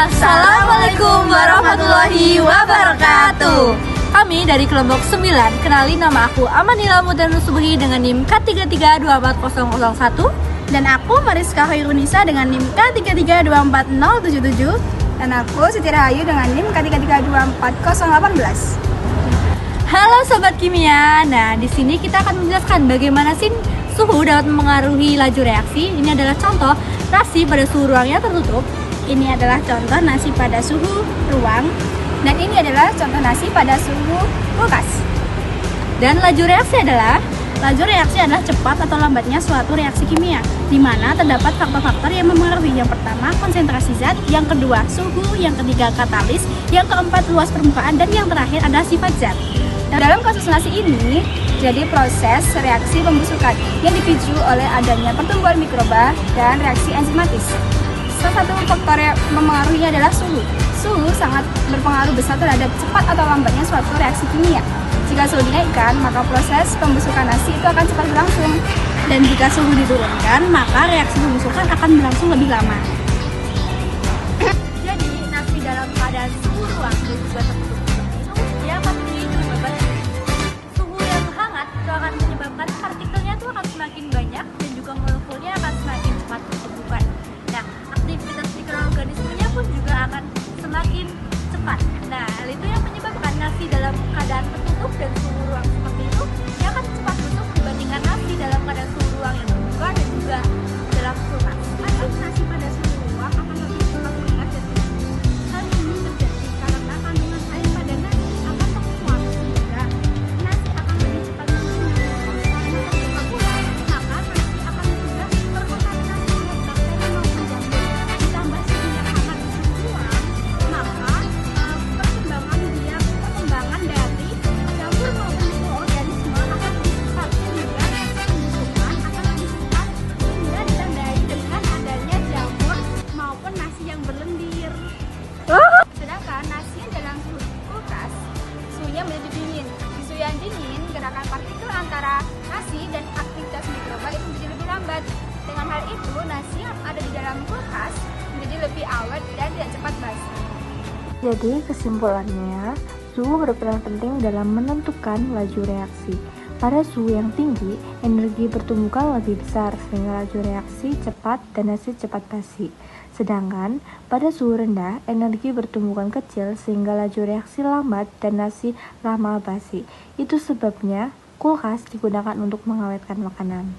Assalamualaikum warahmatullahi wabarakatuh. Kami dari kelompok 9, kenali nama aku Amanila Mudan Subuhi dengan NIM K3324001. Dan aku Mariska Khairunisa dengan NIM K3324077. Dan aku Siti Rahayu dengan NIM K3324018. Halo Sobat Kimia. Nah, di sini kita akan menjelaskan bagaimana sih suhu dapat mempengaruhi laju reaksi. Ini adalah contoh nasi pada suhu ruang yang tertutup. Ini adalah contoh nasi pada suhu ruang. Dan ini adalah contoh nasi pada suhu kulkas. Dan laju reaksi adalah cepat atau lambatnya suatu reaksi kimia, di mana terdapat faktor-faktor yang mempengaruhi. Yang pertama, konsentrasi zat, yang kedua, suhu, yang ketiga, katalis, yang keempat, luas permukaan, dan yang terakhir adalah sifat zat. Nah, dalam kasus nasi ini, jadi proses reaksi pembusukan yang dipicu oleh adanya pertumbuhan mikroba dan reaksi enzimatis. Salah satu faktor yang mempengaruhinya adalah suhu. Suhu sangat berpengaruh besar terhadap cepat atau lambatnya suatu reaksi kimia. Jika suhu dinaikkan, maka proses pembusukan nasi itu akan cepat berlangsung. Dan jika suhu diturunkan, maka reaksi pembusukan akan berlangsung lebih lama. jadi nasi dalam keadaan suhu ruang dan juga tertutup seperti itu, dia pasti menyebabkan suhu yang hangat itu akan menyebabkan partikelnya itu akan semakin banyak dan juga molekulnya akan semakin cepat bertumbuhan. Nah, aktivitas mikroorganismenya pun juga akan semakin cepat. Nah, hal itu yang menyebabkan nasi dalam keadaan tertutup dan suhu ruang seperti itu dia akan cepat busuk dibandingkan nasi dalam keadaan suhu ruang yang terbuka dan juga dalam kulkas. Nasi pada suhu ruang akan lebih cepat meningkat dan busuk. Hal ini terjadi karena kandungan air pada nasi akan menguap, sehingga nasi akan lebih cepat busuk. Karena terbuka pula, maka nasi akan mudah terkontaminasi oleh bakteri maupun jamur. Ditambah suhu yang hangat di suhu ruang, maka perkembangan dari jamur maupun mikroorganisme akan lebih cepat, sehingga pembusukan akan lebih cepat, sehingga ditandai dengan adanya jamur maupun nasi yang berlendir. Sedangkan nasi yang dalam suhu kulkas, suhunya menjadi dingin. Di suhu yang dingin, gerakan partikel antara nasi dan aktivitas mikroba itu menjadi lebih lambat. Dengan hal itu, nasi yang ada di dalam kulkas menjadi lebih awet dan tidak cepat basi. Jadi kesimpulannya, suhu berperan penting dalam menentukan laju reaksi. Pada suhu yang tinggi, energi pertumbuhan lebih besar sehingga laju reaksi cepat dan nasi cepat basi. Sedangkan pada suhu rendah, energi pertumbuhan kecil sehingga laju reaksi lambat dan nasi lama basi. Itu sebabnya kulkas digunakan untuk mengawetkan makanan.